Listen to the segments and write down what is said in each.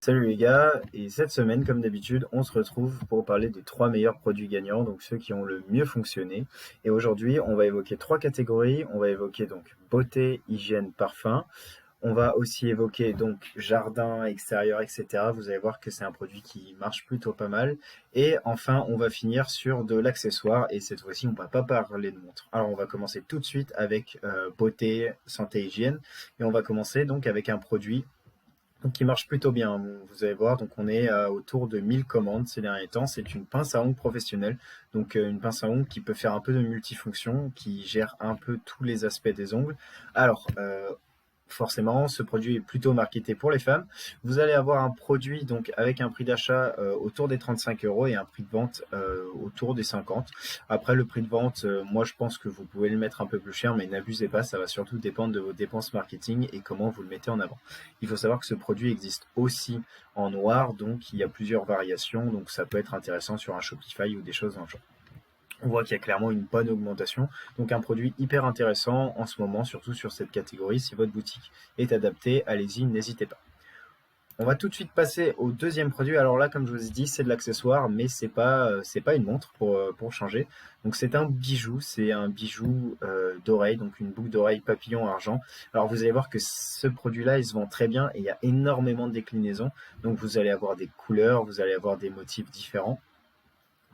Salut les gars, et cette semaine, comme d'habitude, on se retrouve pour parler des trois meilleurs produits gagnants, donc ceux qui ont le mieux fonctionné. Et aujourd'hui, on va évoquer trois catégories. On va évoquer donc beauté, hygiène, parfum. On va aussi évoquer donc jardin, extérieur, etc. Vous allez voir que c'est un produit qui marche plutôt pas mal. Et enfin, on va finir sur de l'accessoire. Et cette fois-ci, on va pas parler de montre. Alors, on va commencer tout de suite avec beauté, santé, hygiène. Et on va commencer donc avec un produit donc, qui marche plutôt bien, vous allez voir. Donc, on est autour de 1000 commandes ces derniers temps. C'est une pince à ongles professionnelle. Donc, une pince à ongles qui peut faire un peu de multifonction, qui gère un peu tous les aspects des ongles. Alors, forcément, ce produit est plutôt marketé pour les femmes. Vous allez avoir un produit donc avec un prix d'achat autour des 35 euros et un prix de vente autour des 50. Après, le prix de vente, moi je pense que vous pouvez le mettre un peu plus cher, mais n'abusez pas, ça va surtout dépendre de vos dépenses marketing et comment vous le mettez en avant. Il faut savoir que ce produit existe aussi en noir, donc il y a plusieurs variations, donc ça peut être intéressant sur un Shopify ou des choses dans le genre. On voit qu'il y a clairement une bonne augmentation, donc un produit hyper intéressant en ce moment, surtout sur cette catégorie. Si votre boutique est adaptée, allez-y, n'hésitez pas. On va tout de suite passer au deuxième produit. Alors là, comme je vous ai dit, c'est de l'accessoire, mais c'est pas une montre pour changer. Donc c'est un bijou, d'oreille, donc une boucle d'oreille papillon argent. Alors vous allez voir que ce produit-là, il se vend très bien et il y a énormément de déclinaisons. Donc vous allez avoir des couleurs, vous allez avoir des motifs différents.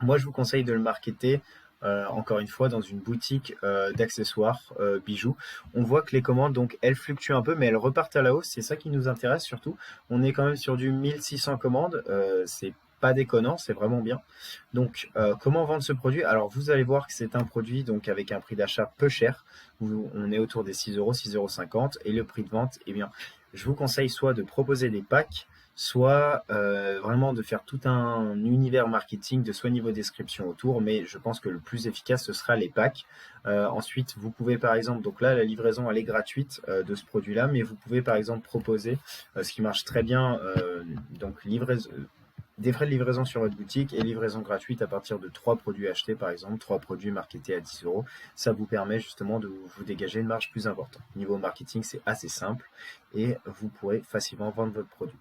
Moi, je vous conseille de le marketer, encore une fois, dans une boutique d'accessoires bijoux. On voit que les commandes, donc, elles fluctuent un peu, mais elles repartent à la hausse. C'est ça qui nous intéresse surtout. On est quand même sur du 1600 commandes. C'est pas déconnant, c'est vraiment bien. Donc, comment vendre ce produit? Alors, vous allez voir que c'est un produit donc avec un prix d'achat peu cher. On est autour des 6 euros, 6,50 € et le prix de vente, eh bien, je vous conseille soit de proposer des packs, soit vraiment de faire tout un univers marketing de soit niveau description autour, mais je pense que le plus efficace ce sera les packs. Ensuite, vous pouvez par exemple, donc là la livraison elle est gratuite de ce produit-là, mais vous pouvez par exemple proposer ce qui marche très bien, donc des frais de livraison sur votre boutique et livraison gratuite à partir de 3 produits achetés, par exemple, 3 produits marketés à 10 euros. Ça vous permet justement de vous dégager une marge plus importante. Niveau marketing, c'est assez simple et vous pourrez facilement vendre votre produit.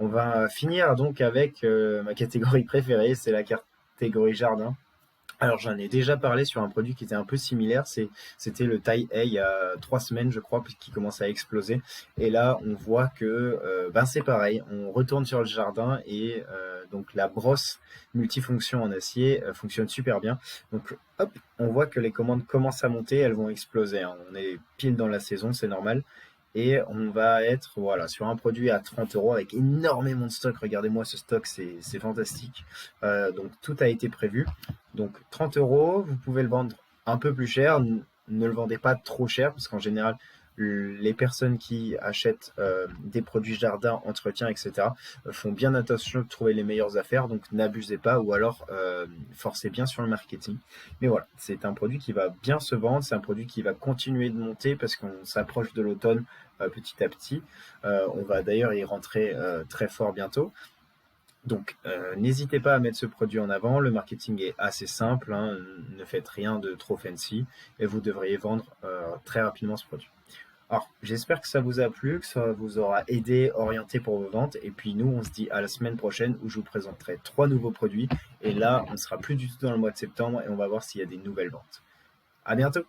On va finir donc avec ma catégorie préférée, c'est la catégorie jardin. Alors j'en ai déjà parlé sur un produit qui était un peu similaire, c'était le taille A il y a 3 semaines je crois, qui commence à exploser. Et là on voit que ben c'est pareil, on retourne sur le jardin et donc la brosse multifonction en acier fonctionne super bien. Donc hop, on voit que les commandes commencent à monter, elles vont exploser, hein. On est pile dans la saison, c'est normal. Et on va être voilà, sur un produit à 30 euros avec énormément de stock. Regardez-moi ce stock, c'est fantastique. Donc tout a été prévu. Donc 30 euros, vous pouvez le vendre un peu plus cher. Ne le vendez pas trop cher parce qu'en général, les personnes qui achètent des produits jardin, entretien, etc., font bien attention de trouver les meilleures affaires. Donc n'abusez pas ou alors forcez bien sur le marketing. Mais voilà, c'est un produit qui va bien se vendre. C'est un produit qui va continuer de monter parce qu'on s'approche de l'automne petit à petit. On va d'ailleurs y rentrer très fort bientôt. Donc, n'hésitez pas à mettre ce produit en avant. Le marketing est assez simple, hein. Ne faites rien de trop fancy et vous devriez vendre très rapidement ce produit. Alors, j'espère que ça vous a plu, que ça vous aura aidé, orienté pour vos ventes. Et puis nous, on se dit à la semaine prochaine où je vous présenterai 3 nouveaux produits. Et là, on sera plus du tout dans le mois de septembre et on va voir s'il y a des nouvelles ventes. À bientôt!